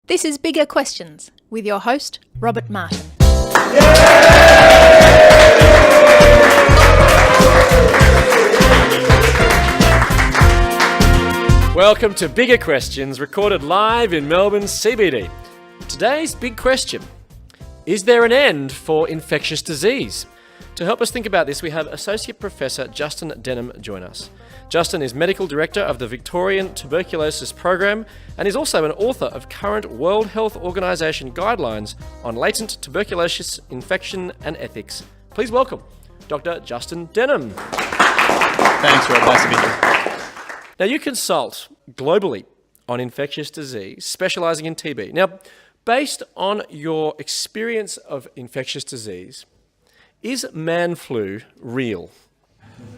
This is Bigger Questions with your host, Robert Martin. Welcome to Bigger Questions, recorded live in Melbourne CBD. Today's big question: is there an end for infectious disease? To help us think about this, we have Associate Professor Justin Denholm join us. Justin is Medical Director of the Victorian Tuberculosis Program and is also an author of current World Health Organization guidelines on latent tuberculosis infection and ethics. Please welcome Dr. Justin Denholm. Thanks, Rob. Nice to be here. Now, you consult globally on infectious disease, specializing in TB. Now, based on your experience of infectious disease, is manflu real?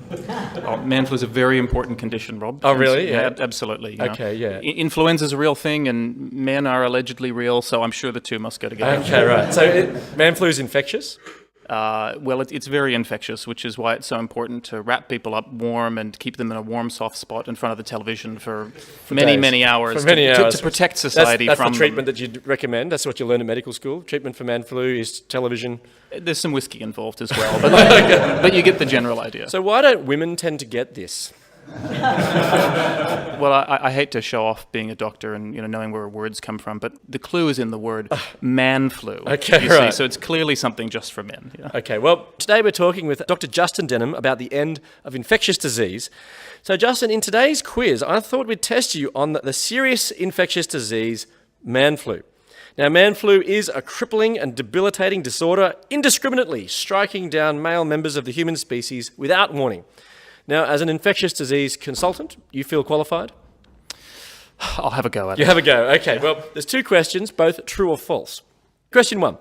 Manflu is a very important condition, Rob. Oh, really? Yeah, absolutely. Okay, yeah. Influenza is a real thing, and men are allegedly real, so I'm sure the two must go together. Okay, right. So manflu is infectious? Well, it's very infectious, which is why it's so important to wrap people up warm and keep them in a warm, soft spot in front of the television for many hours. To protect society that's from the treatment that you'd recommend? That's what you learn at medical school? Treatment for manflu is television? There's some whiskey involved as well, but you get the general idea. So why don't women tend to get this? Well, I hate to show off being a doctor and knowing where words come from, but the clue is in the word manflu. Okay, right. See, so it's clearly something just for men. Yeah. Okay, well, today we're talking with Dr. Justin Denholm about the end of infectious disease. So, Justin, in today's quiz, I thought we'd test you on the serious infectious disease, manflu. Now, manflu is a crippling and debilitating disorder, indiscriminately striking down male members of the human species without warning. Now, as an infectious disease consultant, you feel qualified? I'll have a go at it. You have a go. Okay, well, there's two questions, both true or false. Question one.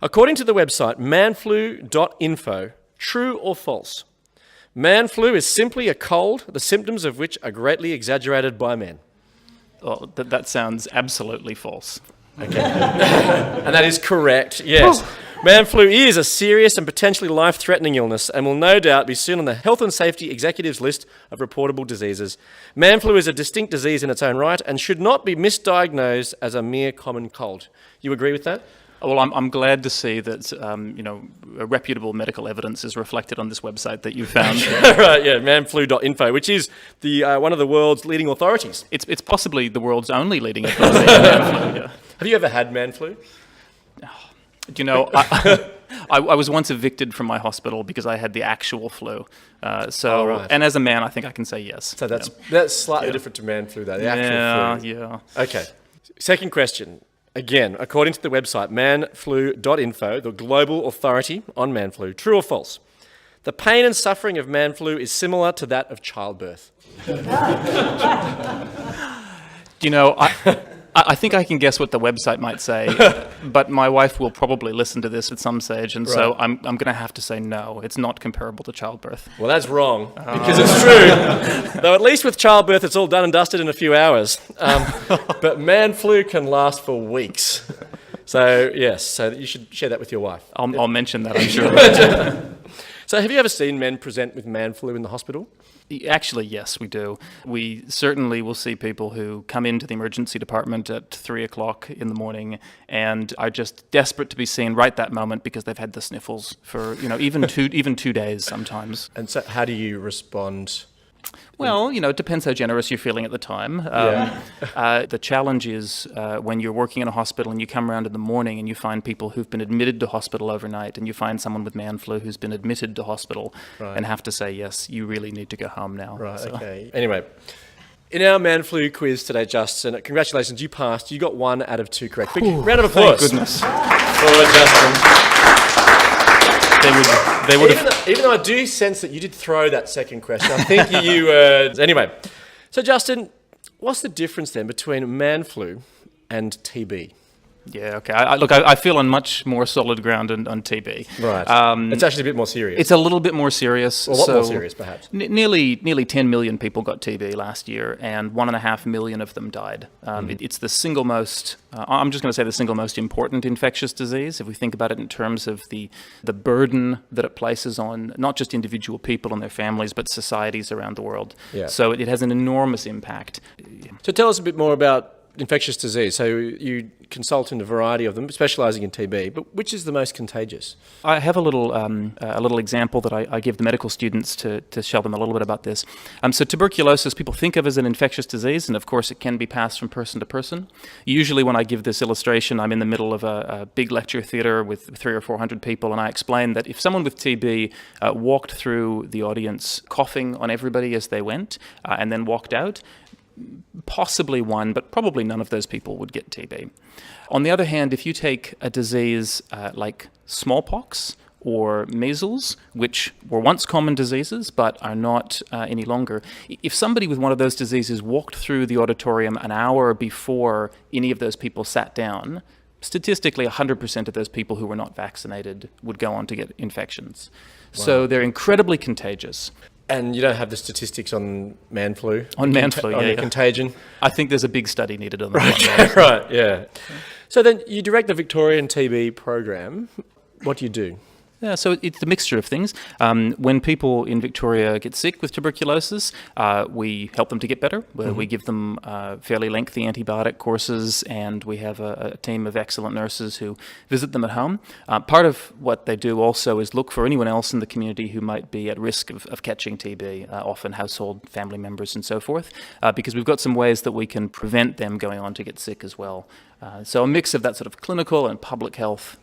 According to the website manflu.info, true or false? Manflu is simply a cold, the symptoms of which are greatly exaggerated by men. Oh, that sounds absolutely false. Okay. And that is correct, yes. Manflu is a serious and potentially life-threatening illness and will no doubt be soon on the Health and Safety Executive's list of reportable diseases. Manflu is a distinct disease in its own right and should not be misdiagnosed as a mere common cold. You agree with that? Well, I'm glad to see that reputable medical evidence is reflected on this website that you found. Right, yeah, manflu.info, which is the one of the world's leading authorities. It's possibly the world's only leading authority on manflu. Yeah. Have you ever had manflu? I was once evicted from my hospital because I had the actual flu. Right. And as a man, I think I can say yes. So that's slightly different to manflu, though, the actual flu. Yeah. Okay. Second question. Again, according to the website manflu.info, the global authority on manflu, true or false? The pain and suffering of manflu is similar to that of childbirth. I think I can guess what the website might say, but my wife will probably listen to this at some stage, and so I'm going to have to say no. It's not comparable to childbirth. Well, that's wrong, because it's true. Though at least with childbirth, it's all done and dusted in a few hours. But manflu can last for weeks. So, yes, so you should share that with your wife. I'll mention that, I'm sure. So have you ever seen men present with manflu in the hospital? Actually, yes, we do. We certainly will see people who come into the emergency department at 3 o'clock in the morning and are just desperate to be seen right that moment because they've had the sniffles for, even 2 days sometimes. And so how do you respond? Well, it depends how generous you're feeling at the time. The challenge is when you're working in a hospital and you come around in the morning and you find people who've been admitted to hospital overnight, and you find someone with manflu who's been admitted to hospital and have to say, yes, you really need to go home now. Right, okay. Anyway, in our manflu quiz today, Justin, congratulations, you passed. You got 1 out of 2 correct. Big round of applause. Thank goodness. For Justin. Even though I do sense that you did throw that second question, I think you anyway. So, Justin, what's the difference then between manflu and TB? Yeah, okay. I feel on much more solid ground on TB. Right. It's actually a bit more serious. It's a little bit more serious. Or a lot more serious, perhaps. Nearly 10 million people got TB last year, and 1.5 million of them died. It's the single most, I'm just going to say the single most important infectious disease, if we think about it in terms of the burden that it places on not just individual people and their families, but societies around the world. Yeah. So it has an enormous impact. So tell us a bit more about infectious disease. So you consult in a variety of them, specialising in TB, but which is the most contagious? I have a little example that I give the medical students to show them a little bit about this. So tuberculosis, people think of as an infectious disease, and of course it can be passed from person to person. Usually when I give this illustration, I'm in the middle of a big lecture theatre with 300 or 400 people, and I explain that if someone with TB walked through the audience coughing on everybody as they went, and then walked out, possibly one, but probably none of those people would get TB. On the other hand, if you take a disease like smallpox or measles, which were once common diseases but are not any longer, if somebody with one of those diseases walked through the auditorium an hour before any of those people sat down, statistically 100% of those people who were not vaccinated would go on to get infections. Wow. So they're incredibly contagious. And you don't have the statistics on manflu? On manflu, on contagion? I think there's a big study needed on that. Right, right, yeah. So then you direct the Victorian TB program. What do you do? Yeah, so it's a mixture of things. When people in Victoria get sick with tuberculosis, we help them to get better. We give them fairly lengthy antibiotic courses, and we have a team of excellent nurses who visit them at home. Part of what they do also is look for anyone else in the community who might be at risk of catching TB, often household family members and so forth, because we've got some ways that we can prevent them going on to get sick as well. So a mix of that sort of clinical and public health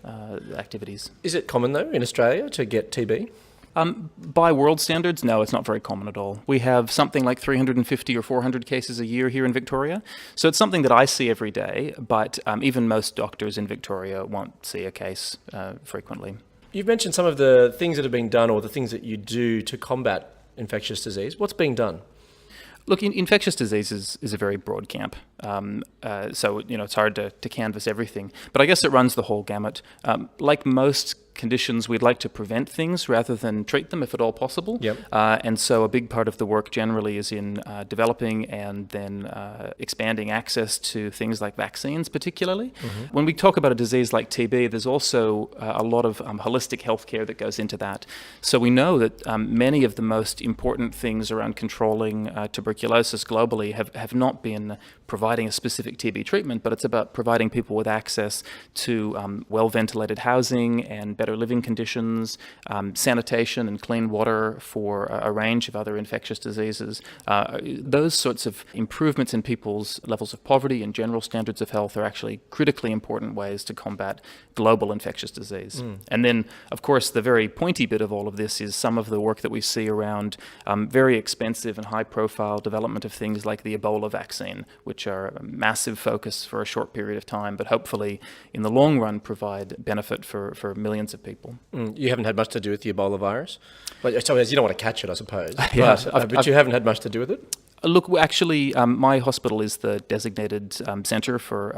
activities. Is it common, though, in Australia to get TB? By world standards, no, it's not very common at all. We have something like 350 or 400 cases a year here in Victoria. So it's something that I see every day, but even most doctors in Victoria won't see a case frequently. You've mentioned some of the things that have been done or the things that you do to combat infectious disease. What's being done? Look, infectious disease is a very broad camp. So, it's hard to canvass everything. But I guess it runs the whole gamut. Like most conditions, we'd like to prevent things rather than treat them if at all possible. Yep. And so a big part of the work generally is in developing and then expanding access to things like vaccines particularly. Mm-hmm. When we talk about a disease like TB, there's also a lot of holistic healthcare that goes into that. So we know that many of the most important things around controlling tuberculosis globally have not been providing a specific TB treatment, but it's about providing people with access to well-ventilated housing and better living conditions, sanitation and clean water for a range of other infectious diseases. Those sorts of improvements in people's levels of poverty and general standards of health are actually critically important ways to combat global infectious disease. And then, of course, the very pointy bit of all of this is some of the work that we see around very expensive and high-profile development of things like the Ebola vaccine, which are a massive focus for a short period of time, but hopefully in the long run provide benefit for millions of people. You haven't had much to do with the Ebola virus? Well, you don't want to catch it, I suppose. Yeah, but you haven't had much to do with it? Look, actually, my hospital is the designated centre for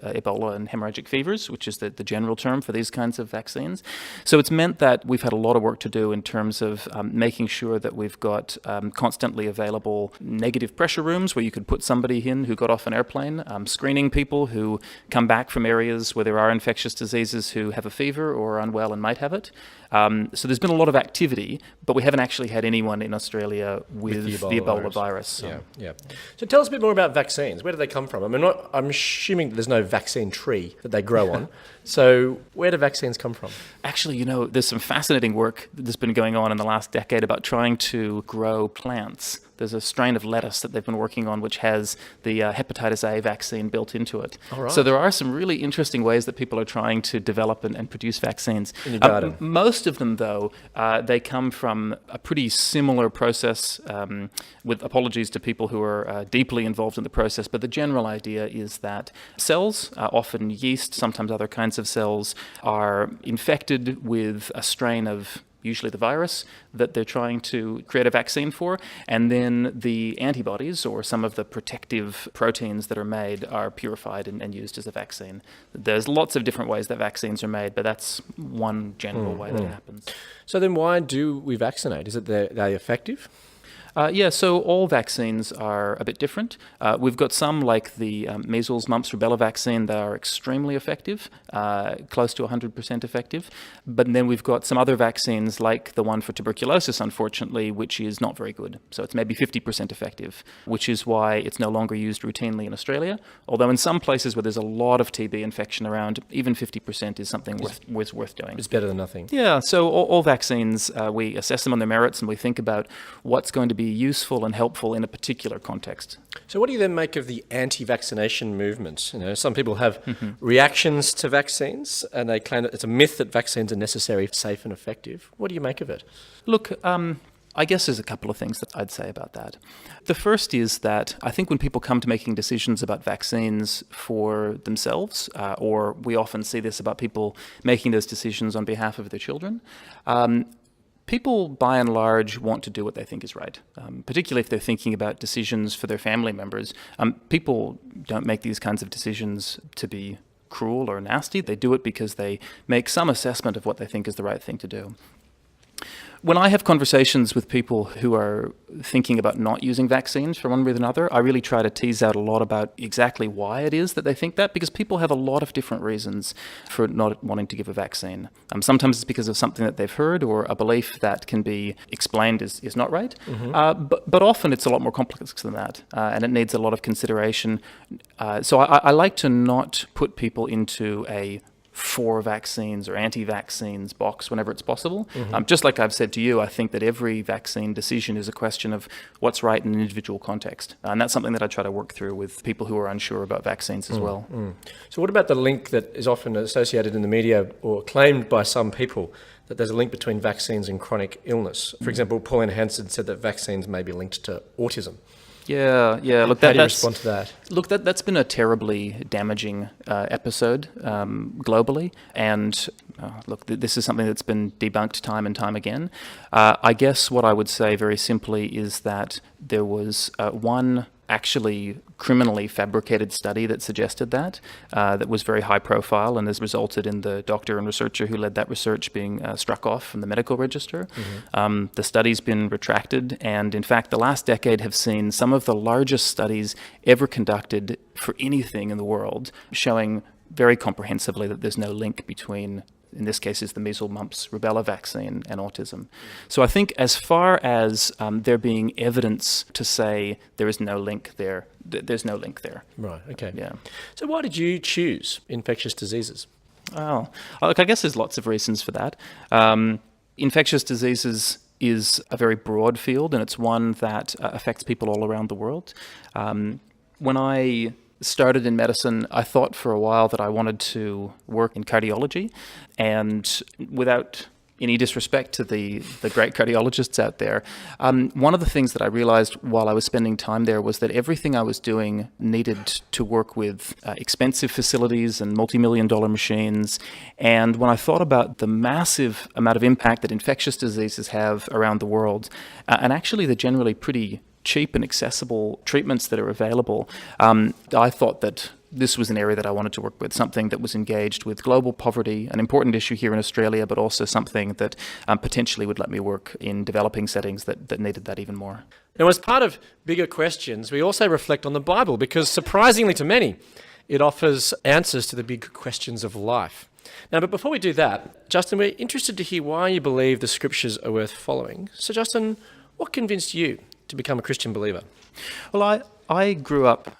Ebola and hemorrhagic fevers, which is the general term for these kinds of vaccines. So it's meant that we've had a lot of work to do in terms of making sure that we've got constantly available negative pressure rooms where you could put somebody in who got off an airplane, screening people who come back from areas where there are infectious diseases who have a fever or are unwell and might have it. So there's been a lot of activity, but we haven't actually had anyone in Australia with the Ebola virus. Yeah. So tell us a bit more about vaccines. Where do they come from? I mean, I'm assuming there's no vaccine tree that they grow on. So where do vaccines come from? Actually, there's some fascinating work that's been going on in the last decade about trying to grow plants. There's a strain of lettuce that they've been working on which has the hepatitis A vaccine built into it. All right. So there are some really interesting ways that people are trying to develop and produce vaccines. In your garden? Most of them, though, they come from a pretty similar process, with apologies to people who are deeply involved in the process, but the general idea is that cells, often yeast, sometimes other kinds of cells, are infected with a strain of usually the virus that they're trying to create a vaccine for, and then the antibodies or some of the protective proteins that are made are purified and used as a vaccine. There's lots of different ways that vaccines are made, but that's one general way that it happens. So then why do we vaccinate? Is it they're effective? So all vaccines are a bit different. We've got some like the measles, mumps, rubella vaccine that are extremely effective, close to 100% effective. But then we've got some other vaccines like the one for tuberculosis, unfortunately, which is not very good. So it's maybe 50% effective, which is why it's no longer used routinely in Australia. Although in some places where there's a lot of TB infection around, even 50% is something worth doing. It's better than nothing. Yeah, so all vaccines, we assess them on their merits and we think about what's going to be useful and helpful in a particular context. So what do you then make of the anti-vaccination movement? Some people have reactions to vaccines and they claim that it's a myth that vaccines are necessary, safe and effective. What do you make of it? Look, I guess there's a couple of things that I'd say about that. The first is that I think when people come to making decisions about vaccines for themselves, or we often see this about people making those decisions on behalf of their children, people, by and large, want to do what they think is right, particularly if they're thinking about decisions for their family members. People don't make these kinds of decisions to be cruel or nasty. They do it because they make some assessment of what they think is the right thing to do. When I have conversations with people who are thinking about not using vaccines for one reason or another, I really try to tease out a lot about exactly why it is that they think that, because people have a lot of different reasons for not wanting to give a vaccine. Sometimes it's because of something that they've heard or a belief that can be explained is not right, but often it's a lot more complex than that, and it needs a lot of consideration. So I like to not put people into a for vaccines or anti-vaccines box whenever it's possible. Just like I've said to you, I think that every vaccine decision is a question of what's right in an individual context. And that's something that I try to work through with people who are unsure about vaccines as well. So what about the link that is often associated in the media or claimed by some people that there's a link between vaccines and chronic illness? For example, Pauline Hanson said that vaccines may be linked to autism. Yeah. Look, how do you respond to that? Look, that's been a terribly damaging episode globally, and look, this is something that's been debunked time and time again. I guess what I would say very simply is that there was one actually criminally fabricated study that suggested that was very high profile and has resulted in the doctor and researcher who led that research being struck off from the medical register. The study's been retracted, and in fact the last decade have seen some of the largest studies ever conducted for anything in the world, showing very comprehensively that there's no link between, in this case, is the measles, mumps, rubella vaccine and autism. So I think as far as there being evidence to say there is no link there, there's no link there. Right, okay. Yeah. So why did you choose infectious diseases? Oh, look, I guess there's lots of reasons for that. Infectious diseases is a very broad field, and it's one that affects people all around the world. When I started in medicine, I thought for a while that I wanted to work in cardiology, and without any disrespect to the great cardiologists out there, one of the things that I realized while I was spending time there was that everything I was doing needed to work with expensive facilities and multi-million-dollar machines. And when I thought about the massive amount of impact that infectious diseases have around the world, and actually the generally pretty cheap and accessible treatments that are available, I thought that this was an area that I wanted to work with, something that was engaged with global poverty, an important issue here in Australia, but also something that potentially would let me work in developing settings that needed that even more. Now, as part of Bigger Questions, we also reflect on the Bible because, surprisingly to many, it offers answers to the big questions of life. Now, but before we do that, Justin, we're interested to hear why you believe the scriptures are worth following. So, Justin, what convinced you to become a Christian believer? Well, I grew up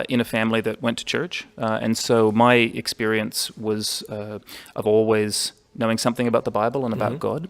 in a family that went to church, and so my experience was of always knowing something about the Bible and about God.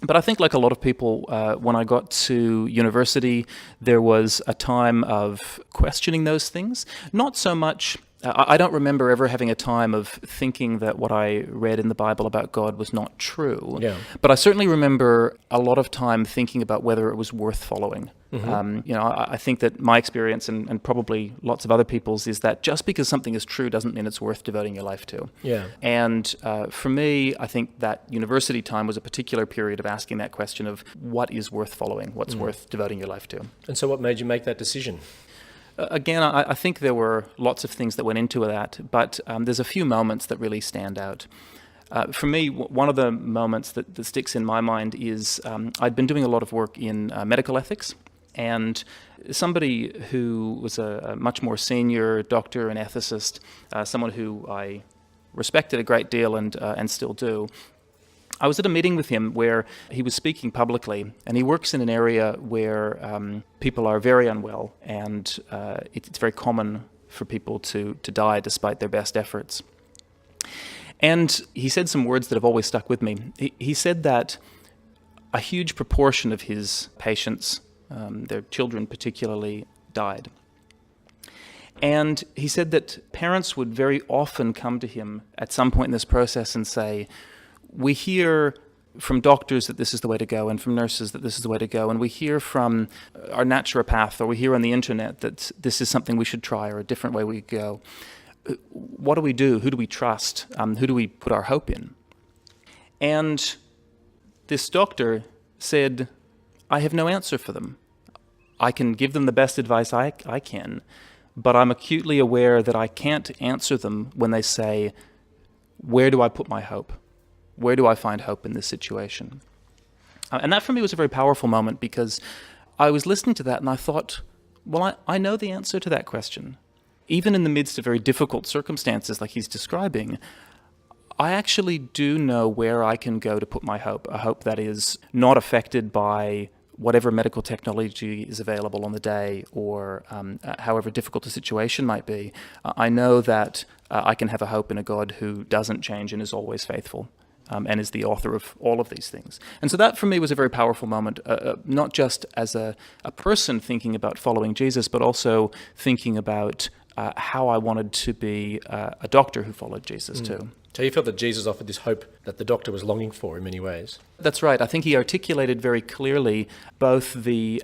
But I think, like a lot of people, when I got to university, there was a time of questioning those things. Not so much. I don't remember ever having a time of thinking that what I read in the Bible about God was not true. Yeah. But I certainly remember a lot of time thinking about whether it was worth following. I think that my experience, and probably lots of other people's, is that just because something is true doesn't mean it's worth devoting your life to. Yeah. And for me, I think that university time was a particular period of asking that question of what is worth following, what's worth devoting your life to. And so what made you make that decision? Again, I think there were lots of things that went into that, but there's a few moments that really stand out. For me, one of the moments that sticks in my mind is I'd been doing a lot of work in medical ethics. And somebody who was a much more senior doctor and ethicist, someone who I respected a great deal and still do, I was at a meeting with him where he was speaking publicly, and he works in an area where people are very unwell, and it's very common for people to die despite their best efforts. And he said some words that have always stuck with me. He said that a huge proportion of his patients, their children particularly, died. And he said that parents would very often come to him at some point in this process and say, we hear from doctors that this is the way to go, and from nurses that this is the way to go, and we hear from our naturopath, or we hear on the internet that this is something we should try, or a different way we go. What do we do? Who do we trust? Who do we put our hope in? And this doctor said, I have no answer for them. I can give them the best advice I can, but I'm acutely aware that I can't answer them when they say, where do I put my hope? Where do I find hope in this situation? And that for me was a very powerful moment, because I was listening to that and I thought, well, I know the answer to that question. Even in the midst of very difficult circumstances like he's describing, I actually do know where I can go to put my hope, a hope that is not affected by whatever medical technology is available on the day, or however difficult the situation might be. I know that I can have a hope in a God who doesn't change and is always faithful. And is the author of all of these things. And so that for me was a very powerful moment, not just as a person thinking about following Jesus, but also thinking about how I wanted to be a doctor who followed Jesus too. So you felt that Jesus offered this hope that the doctor was longing for in many ways. That's right. I think he articulated very clearly both the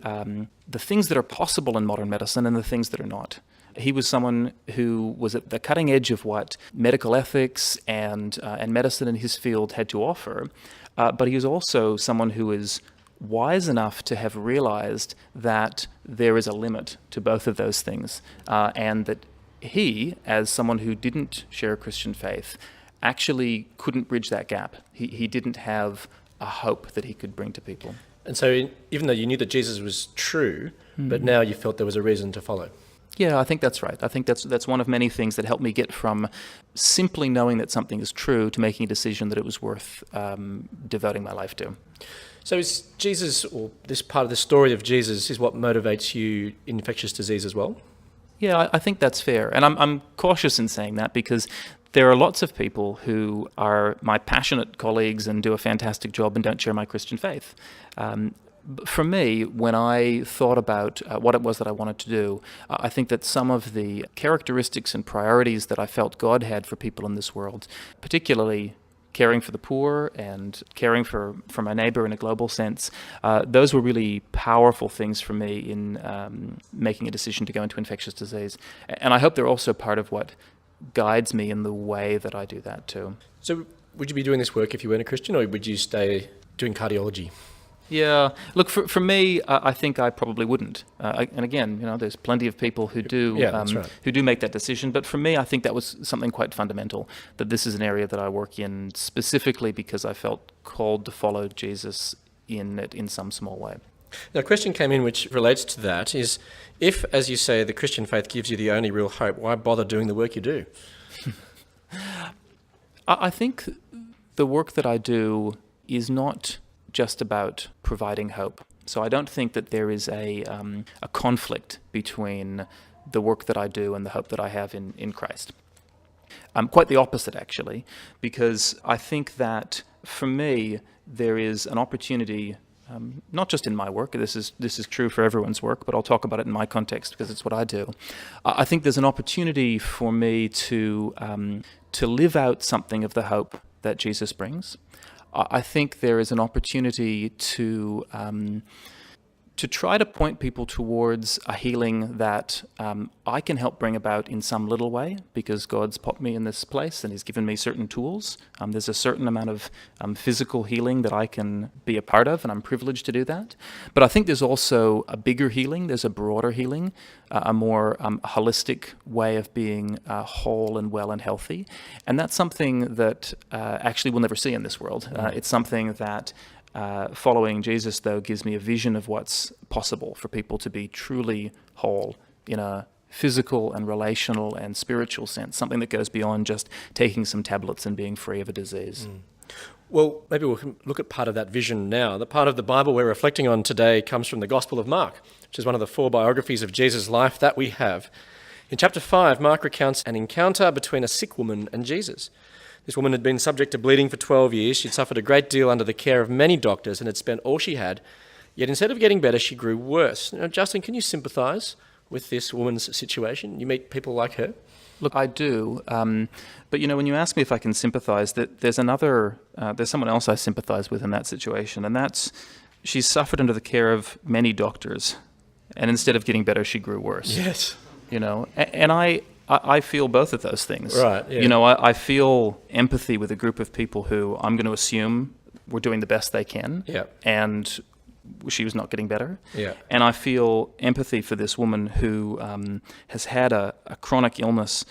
things that are possible in modern medicine and the things that are not. He was someone who was at the cutting edge of what medical ethics and medicine in his field had to offer, but he was also someone who is wise enough to have realized that there is a limit to both of those things, and that he, as someone who didn't share a Christian faith, actually couldn't bridge that gap. He didn't have a hope that he could bring to people. And so even though you knew that Jesus was true, but now you felt there was a reason to follow. Yeah, I think that's right. I think that's one of many things that helped me get from simply knowing that something is true to making a decision that it was worth devoting my life to. So is Jesus, or this part of the story of Jesus, is what motivates you in infectious disease as well? Yeah, I think that's fair. And I'm cautious in saying that, because there are lots of people who are my passionate colleagues and do a fantastic job and don't share my Christian faith. For me, when I thought about what it was that I wanted to do, I think that some of the characteristics and priorities that I felt God had for people in this world, particularly caring for the poor and caring for my neighbor in a global sense, those were really powerful things for me in making a decision to go into infectious disease. And I hope they're also part of what guides me in the way that I do that too. So would you be doing this work if you weren't a Christian, or would you stay doing cardiology? Yeah, look, for me, I think I probably wouldn't. And again, there's plenty of people who do who do make that decision. But for me, I think that was something quite fundamental, that this is an area that I work in specifically because I felt called to follow Jesus in it in some small way. Now, a question came in which relates to that, is if, as you say, the Christian faith gives you the only real hope, why bother doing the work you do? I think the work that I do is not just about providing hope. So I don't think that there is a conflict between the work that I do and the hope that I have in Christ. Quite the opposite, actually, because I think that for me there is an opportunity, not just in my work, this is true for everyone's work, but I'll talk about it in my context because it's what I do. I think there's an opportunity for me to live out something of the hope that Jesus brings. I think there is an opportunity to try to point people towards a healing that I can help bring about in some little way, because God's put me in this place and He's given me certain tools. There's a certain amount of physical healing that I can be a part of, and I'm privileged to do that. But I think there's also a bigger healing, there's a broader healing, a more holistic way of being whole and well and healthy. And that's something that actually we'll never see in this world. It's something that following Jesus, though, gives me a vision of what's possible for people to be truly whole in a physical and relational and spiritual sense, something that goes beyond just taking some tablets and being free of a disease. Well, maybe we can look at part of that vision now. The part of the Bible we're reflecting on today comes from the Gospel of Mark, which is one of the 4 biographies of Jesus' life that we have. In chapter 5, Mark recounts an encounter between a sick woman and Jesus. This woman had been subject to bleeding for 12 years. She'd suffered a great deal under the care of many doctors and had spent all she had. Yet instead of getting better, she grew worse. Now, Justin, can you sympathise with this woman's situation? You meet people like her? Look, I do. But, when you ask me if I can sympathise, there's someone else I sympathise with in that situation, and that's she's suffered under the care of many doctors, and instead of getting better, she grew worse. Yes. And I feel both of those things. Right, yeah. I feel empathy with a group of people who I'm going to assume were doing the best they can. Yeah. And she was not getting better. Yeah. And I feel empathy for this woman who has had a chronic illness,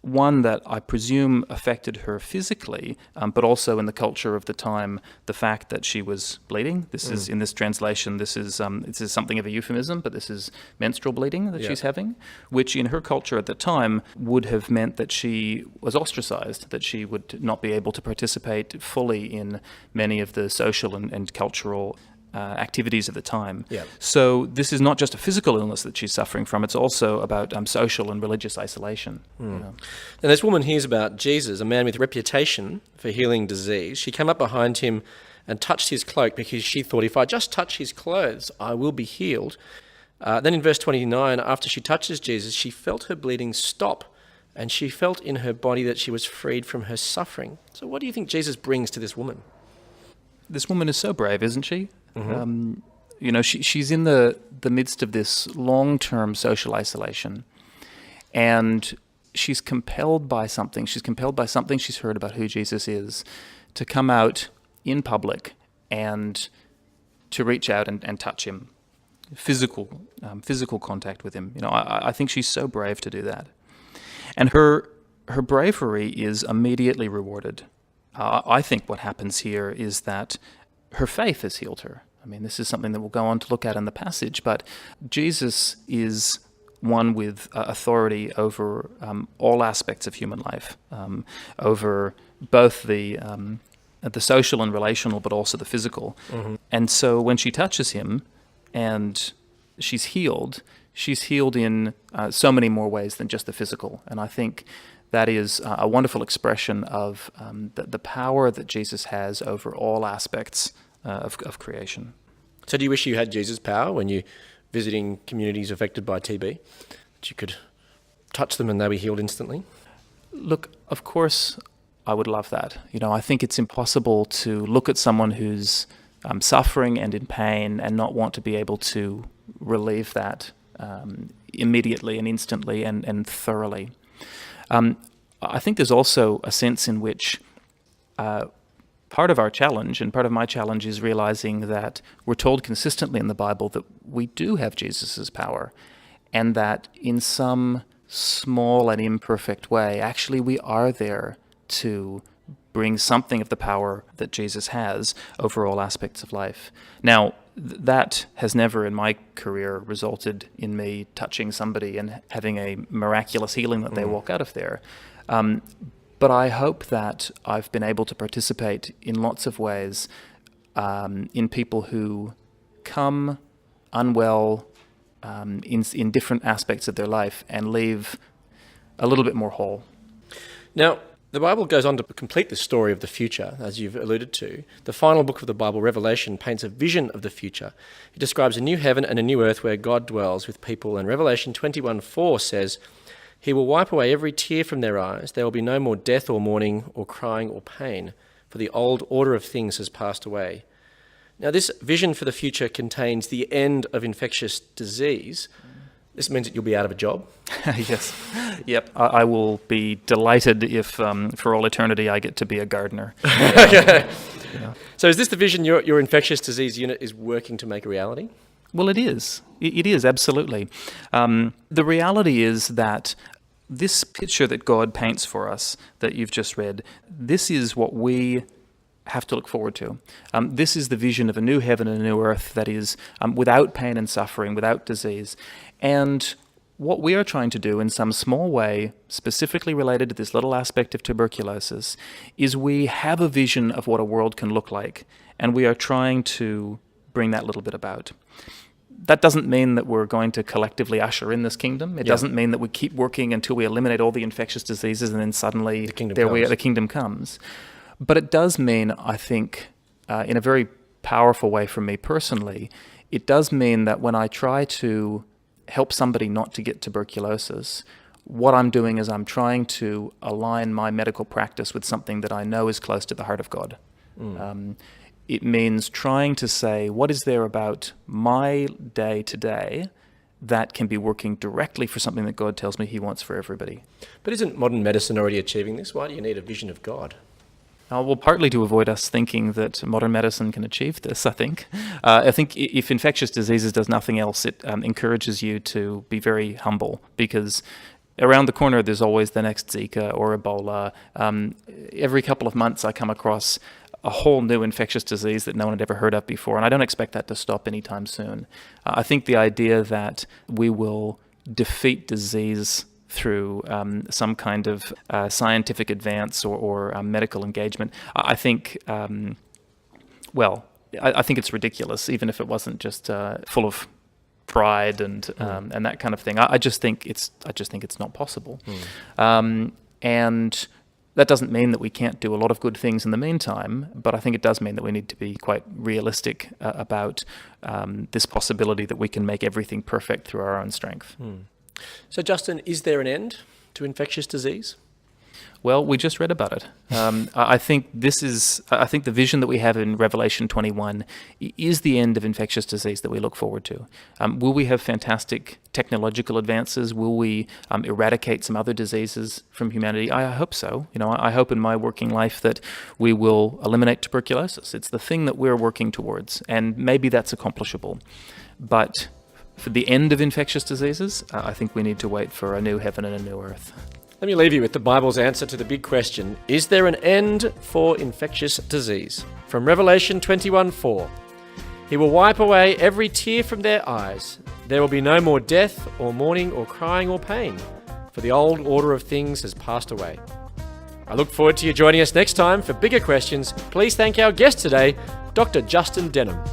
one that I presume affected her physically, but also in the culture of the time, the fact that she was bleeding. This is, in this translation, this is something of a euphemism, but this is menstrual bleeding that she's having, which in her culture at the time would have meant that she was ostracized, that she would not be able to participate fully in many of the social and cultural activities of the time. Yeah. So this is not just a physical illness that she's suffering from, it's also about social and religious isolation. And this woman hears about Jesus, a man with reputation for healing disease. She came up behind him and touched his cloak because she thought, if I just touch his clothes, I will be healed. Then in verse 29, after she touches Jesus, she felt her bleeding stop, and she felt in her body that she was freed from her suffering. So what do you think Jesus brings to this woman? This woman is so brave, isn't she? She's in the midst of this long-term social isolation, and she's compelled by something. She's compelled by something she's heard about who Jesus is, to come out in public and to reach out and touch him, physical contact with him. I think she's so brave to do that, and her bravery is immediately rewarded. I think what happens here is that her faith has healed her. I mean, this is something that we'll go on to look at in the passage, but Jesus is one with authority over all aspects of human life, over both the social and relational, but also the physical. And so when she touches him and she's healed in so many more ways than just the physical. And I think that is a wonderful expression of the power that Jesus has over all aspects of creation. So do you wish you had Jesus' power when you're visiting communities affected by TB? That you could touch them and they be healed instantly? Look, of course, I would love that. I think it's impossible to look at someone who's suffering and in pain and not want to be able to relieve that immediately and instantly and thoroughly. I think there's also a sense in which part of our challenge, and part of my challenge, is realizing that we're told consistently in the Bible that we do have Jesus' power, and that in some small and imperfect way, actually we are there to bring something of the power that Jesus has over all aspects of life. Now, that has never in my career resulted in me touching somebody and having a miraculous healing that they walk out of there. But I hope that I've been able to participate in lots of ways in people who come unwell in different aspects of their life and leave a little bit more whole. Now, the Bible goes on to complete the story of the future, as you've alluded to. The final book of the Bible, Revelation, paints a vision of the future. It describes a new heaven and a new earth where God dwells with people. And Revelation 21:4 says, "He will wipe away every tear from their eyes. There will be no more death or mourning or crying or pain, for the old order of things has passed away." Now, this vision for the future contains the end of infectious disease. This means that you'll be out of a job. Yes. Yep. I will be delighted if, for all eternity, I get to be a gardener. Okay. Yeah. So is this the vision your infectious disease unit is working to make a reality? Well, it is. It is, absolutely. The reality is that this picture that God paints for us, that you've just read, this is what we have to look forward to. This is the vision of a new heaven and a new earth that is without pain and suffering, without disease. And what we are trying to do in some small way, specifically related to this little aspect of tuberculosis, is we have a vision of what a world can look like, and we are trying to bring that little bit about. That doesn't mean that we're going to collectively usher in this kingdom. It doesn't mean that we keep working until we eliminate all the infectious diseases and then suddenly the kingdom comes. But it does mean, I think, in a very powerful way for me personally, it does mean that when I try to help somebody not to get tuberculosis, what I'm doing is I'm trying to align my medical practice with something that I know is close to the heart of God. It means trying to say, what is there about my day today that can be working directly for something that God tells me he wants for everybody? But isn't modern medicine already achieving this? Why do you need a vision of God? Well, partly to avoid us thinking that modern medicine can achieve this, I think. I think if infectious diseases does nothing else, it encourages you to be very humble, because around the corner there's always the next Zika or Ebola. Every couple of months I come across a whole new infectious disease that no one had ever heard of before, and I don't expect that to stop anytime soon. I think the idea that we will defeat disease through some kind of scientific advance or medical engagement, I think, I think it's ridiculous, even if it wasn't just full of pride and that kind of thing. I just think it's not possible. And that doesn't mean that we can't do a lot of good things in the meantime, but I think it does mean that we need to be quite realistic about this possibility that we can make everything perfect through our own strength. So, Justin, is there an end to infectious disease? Well, we just read about it. I think the vision that we have in Revelation 21 is the end of infectious disease that we look forward to. Will we have fantastic technological advances? Will we eradicate some other diseases from humanity? I hope so. I hope in my working life that we will eliminate tuberculosis. It's the thing that we're working towards, and maybe that's accomplishable. But for the end of infectious diseases, I think we need to wait for a new heaven and a new earth. Let me leave you with the Bible's answer to the big question: is there an end for infectious disease? From Revelation 21:4. He will wipe away every tear from their eyes. There will be no more death or mourning or crying or pain, for the old order of things has passed away. I look forward to you joining us next time for bigger questions. Please thank our guest today, Dr. Justin Denholm.